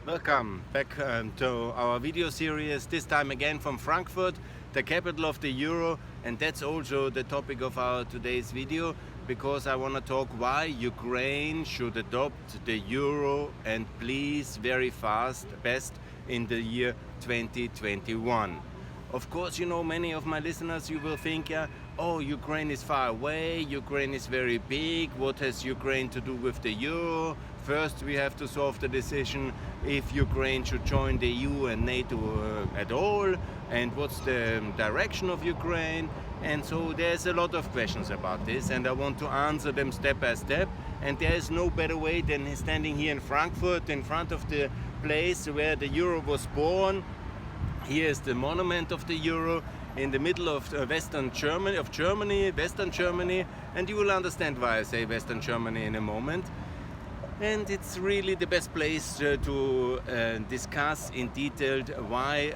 Welcome back to our video series, this time again from Frankfurt, the capital of the Euro, and that's also the topic of our today's video, because I want to talk why Ukraine should adopt the Euro, and please very fast, best in the year 2021. Of course, you know, many of my listeners, you will think, yeah, oh, Ukraine is far away, Ukraine is very big, what has Ukraine to do with the Euro? First, we have to solve the decision if Ukraine should join the EU and NATO at all, and what's the direction of Ukraine. And so there's a lot of questions about this, and I want to answer them step by step. And there is no better way than standing here in Frankfurt in front of the place where the Euro was born. Here is the monument of the Euro in the middle of Western Germany, Western Germany, and you will understand why I say Western Germany in a moment. And it's really the best place to discuss in detail why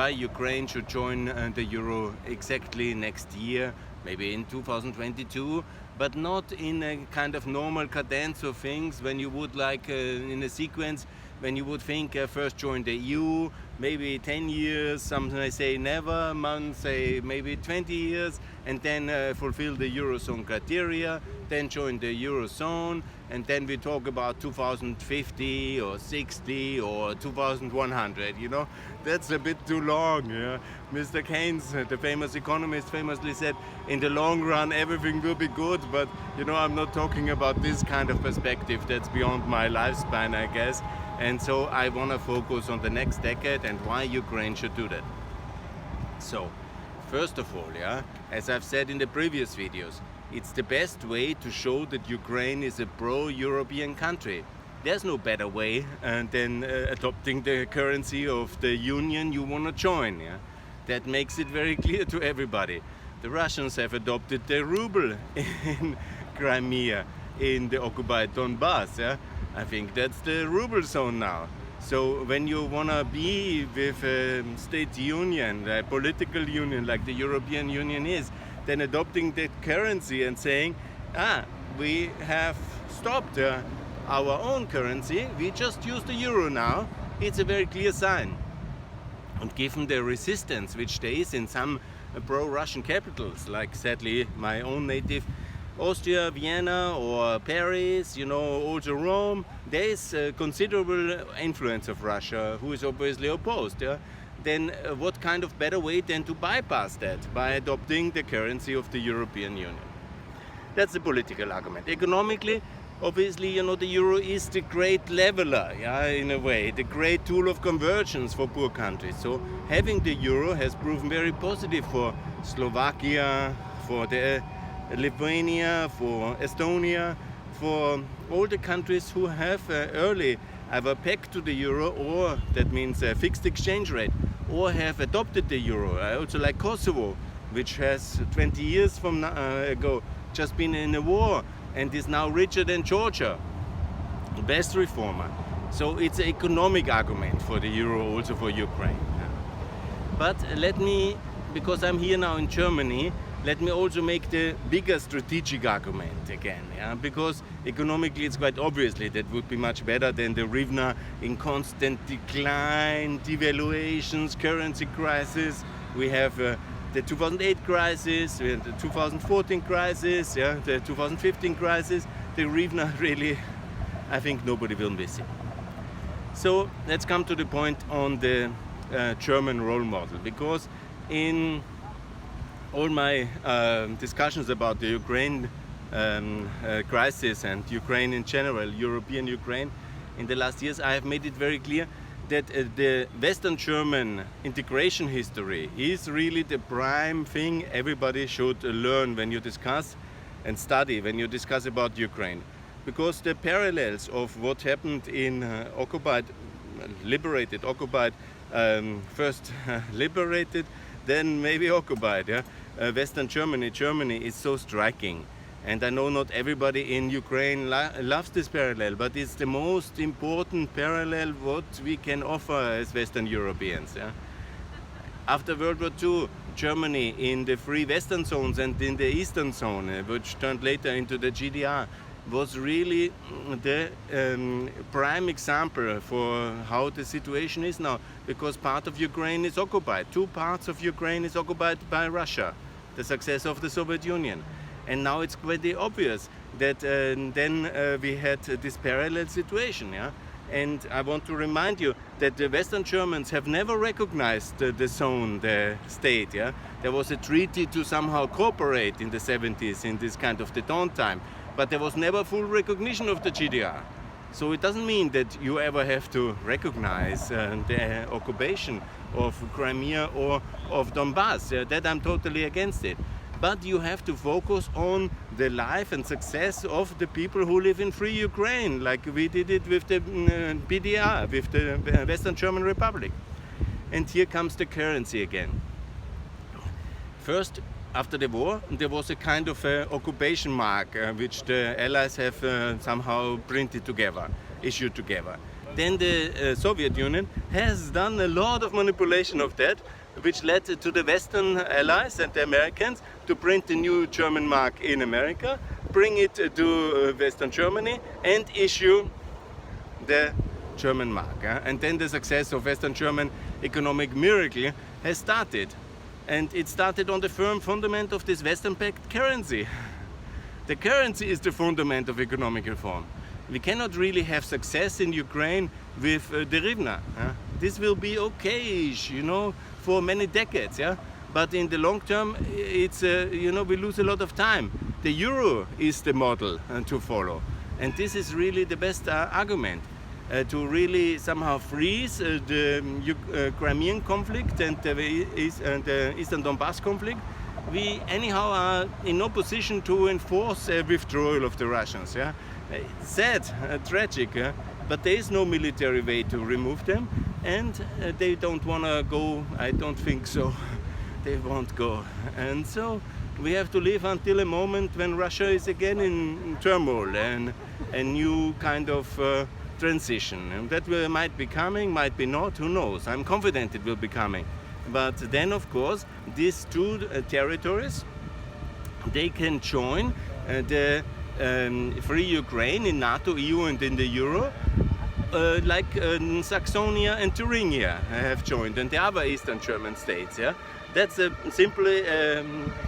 Ukraine should join the Euro exactly next year, maybe in 2022, but not in a kind of normal cadence of things when you would like in a sequence, when you would think first join the EU, maybe 10 years, some say never, some say maybe 20 years, and then fulfill the Eurozone criteria, then join the Eurozone, and then we talk about 2050 or 60 or 2100, you know. That's a bit too long, yeah. Mr. Keynes, the famous economist, famously said, in the long run everything will be good, but you know, I'm not talking about this kind of perspective. That's beyond my lifespan, I guess. And so I want to focus on the next decade and why Ukraine should do that. So, first of all, yeah, as I've said in the previous videos, it's the best way to show that Ukraine is a pro-European country. There's no better way than adopting the currency of the union you want to join. Yeah? That makes it very clear to everybody. The Russians have adopted the ruble in Crimea, in the occupied Donbass. Yeah? I think that's the ruble zone now. So when you want to be with a state union, a political union like the European Union is, then adopting that currency and saying, we have stopped our own currency, we just use the euro now, it's a very clear sign. And given the resistance which there is in some pro-Russian capitals, like sadly my own native Austria, Vienna or Paris, you know, also Rome, there is a considerable influence of Russia who is obviously opposed. Yeah? Then what kind of better way than to bypass that by adopting the currency of the European Union? That's the political argument. Economically, obviously, you know, the euro is the great leveler, yeah, in a way, the great tool of convergence for poor countries. So having the euro has proven very positive for Slovakia, for the Lithuania, for Estonia, for all the countries who have early either pegged to the euro, or that means a fixed exchange rate, or have adopted the euro. I also like Kosovo, which has 20 years from ago just been in a war and is now richer than Georgia, the best reformer. So it's an economic argument for the euro, also for Ukraine. But let me, because I'm here now in Germany, let me also make the bigger strategic argument again, yeah? Because economically it's quite obviously that would be much better than the hryvnia in constant decline, devaluations, currency crisis. We have the 2008 crisis, we have the 2014 crisis, yeah? The 2015 crisis. The hryvnia really, I think nobody will miss it. So let's come to the point on the German role model, because in all my discussions about the Ukraine crisis and Ukraine in general, European Ukraine, in the last years, I have made it very clear that the Western German integration history is really the prime thing everybody should learn when you discuss and study, when you discuss about Ukraine. Because the parallels of what happened in first liberated, then maybe occupied, yeah? Western Germany is so striking. And I know not everybody in Ukraine loves this parallel, but it's the most important parallel what we can offer as Western Europeans. Yeah? After World War II, Germany in the free Western zones and in the Eastern zone, which turned later into the GDR, was really the prime example for how the situation is now, because part of Ukraine is occupied. 2 parts of Ukraine is occupied by Russia, the successor of the Soviet Union. And now it's pretty obvious that then we had this parallel situation. Yeah? And I want to remind you that the Western Germans have never recognized the zone, the state. Yeah? There was a treaty to somehow cooperate in the 70s in this kind of the dawn time, but there was never full recognition of the GDR. So it doesn't mean that you ever have to recognize the occupation of Crimea or of Donbass. That I'm totally against it. But you have to focus on the life and success of the people who live in free Ukraine, like we did it with the BDR, with the Western German Republic. And here comes the currency again. First, after the war, there was a kind of occupation mark which the Allies have somehow printed together, issued together. Then the Soviet Union has done a lot of manipulation of that, which led to the Western Allies and the Americans to print the new German mark in America, bring it to Western Germany and issue the German mark. And then the success of Western German economic miracle has started. And it started on the firm fundament of this Western-backed currency. The currency is the fundament of economic reform. We cannot really have success in Ukraine with the hryvnia. This will be okay-ish, you know, for many decades, yeah. But in the long term, it's you know, we lose a lot of time. The euro is the model to follow, and this is really the best argument to really somehow freeze the Crimean conflict and the Eastern Donbass conflict. We anyhow are in no position to enforce a withdrawal of the Russians. Yeah, it's sad, tragic, but there is no military way to remove them, and they don't want to go. I don't think so. They won't go, and so we have to live until a moment when Russia is again in turmoil and a new kind of transition, and that might be coming, might be not. Who knows? I'm confident it will be coming. But then, of course, these two territories, they can join the free Ukraine in NATO, EU, and in the Euro, like Saxonia and Thuringia have joined, and the other Eastern German states. Yeah, that's a simply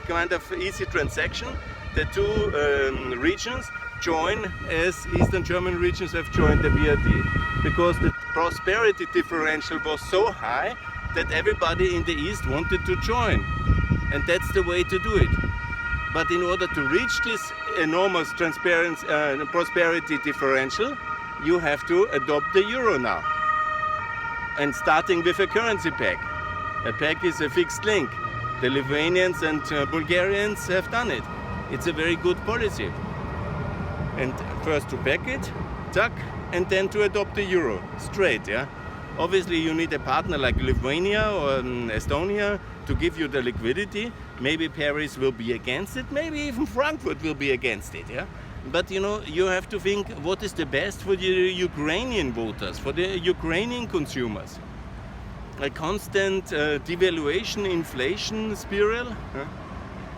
kind of easy transaction. The two regions join as Eastern German regions have joined the BRD, because the prosperity differential was so high that everybody in the East wanted to join, and that's the way to do it. But in order to reach this enormous prosperity differential, you have to adopt the euro now, and starting with a currency peg. A peg is a fixed link. The Lithuanians and Bulgarians have done it. It's a very good policy. And first to peg it, tuck, and then to adopt the euro straight. Yeah. Obviously, you need a partner like Lithuania or Estonia to give you the liquidity. Maybe Paris will be against it. Maybe even Frankfurt will be against it. Yeah. But you know, you have to think what is the best for the Ukrainian voters, for the Ukrainian consumers. A constant devaluation, inflation spiral.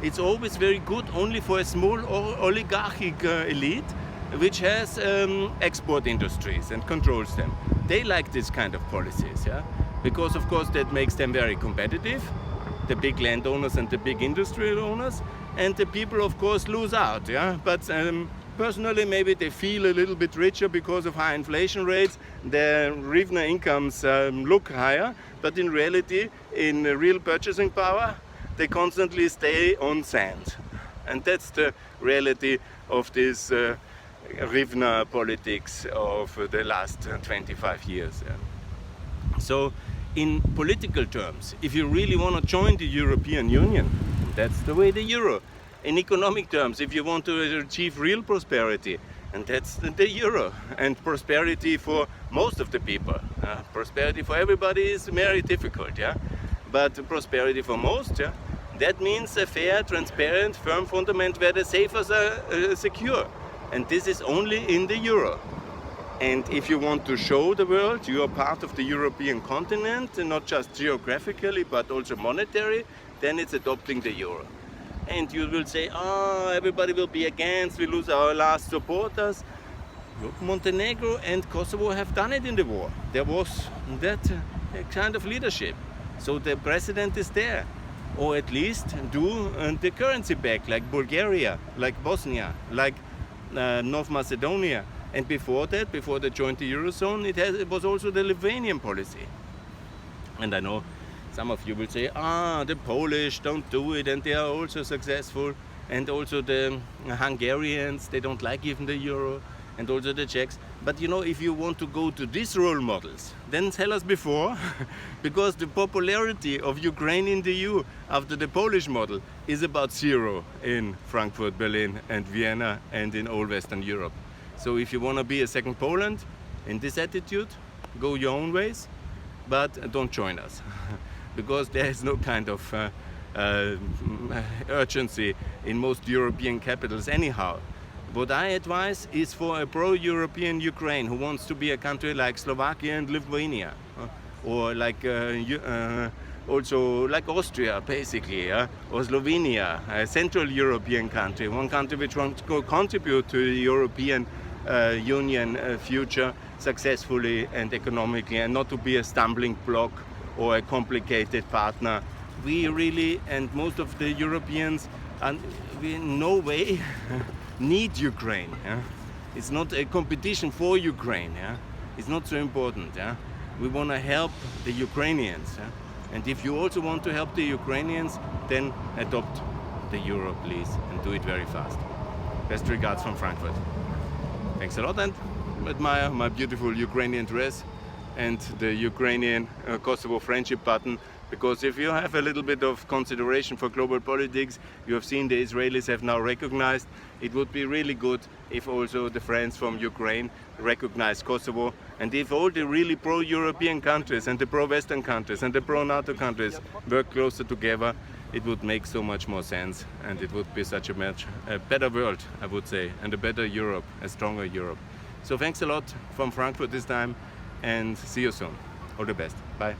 It's always very good only for a small oligarchic elite which has export industries and controls them. They like this kind of policies, yeah, because of course that makes them very competitive, the big landowners and the big industrial owners, and the people of course lose out, yeah. But personally, maybe they feel a little bit richer because of high inflation rates. Their hryvnia incomes look higher, but in reality, in real purchasing power, they constantly stay on sand. And that's the reality of this hryvnia politics of the last 25 years. Yeah. So, in political terms, if you really want to join the European Union, that's the way the euro. In economic terms, if you want to achieve real prosperity, and that's the euro, and prosperity for most of the people. Prosperity for everybody is very difficult, yeah. But prosperity for most, yeah, that means a fair, transparent, firm fundament where the savers are secure. And this is only in the euro. And if you want to show the world you are part of the European continent, and not just geographically but also monetary, then it's adopting the euro. and you will say, oh, everybody will be against, we lose our last supporters. Look, Montenegro and Kosovo have done it in the war. There was that kind of leadership. So the president is there, or at least do the currency back, like Bulgaria, like Bosnia, like North Macedonia. And before that, before they joined the Eurozone, it was also the Lithuanian policy. And I know some of you will say, the Polish don't do it and they are also successful. And also the Hungarians, they don't like even the euro. And also the Czechs. But you know, if you want to go to these role models, then tell us before, because the popularity of Ukraine in the EU after the Polish model is about zero in Frankfurt, Berlin and Vienna and in all Western Europe. So if you want to be a second Poland in this attitude, go your own ways, but don't join us, because there is no kind of urgency in most European capitals anyhow. What I advise is for a pro-European Ukraine who wants to be a country like Slovakia and Lithuania, or like also like Austria, basically, or Slovenia, a Central European country, one country which wants to contribute to the European Union future successfully and economically, and not to be a stumbling block or a complicated partner. We really, and most of the Europeans, we in no way need Ukraine. It's not a competition for Ukraine. It's not so important. We want to help the Ukrainians. And if you also want to help the Ukrainians, then adopt the euro, please, and do it very fast. Best regards from Frankfurt. Thanks a lot, and admire my beautiful Ukrainian dress and the Ukrainian Kosovo friendship button. Because if you have a little bit of consideration for global politics, you have seen the Israelis have now recognized, it would be really good if also the friends from Ukraine recognize Kosovo, and if all the really pro-European countries and the pro-Western countries and the pro-NATO countries work closer together, it would make so much more sense, and it would be such a better world, I would say, and a better Europe, a stronger Europe. So thanks a lot from Frankfurt this time, and see you soon. All the best. Bye.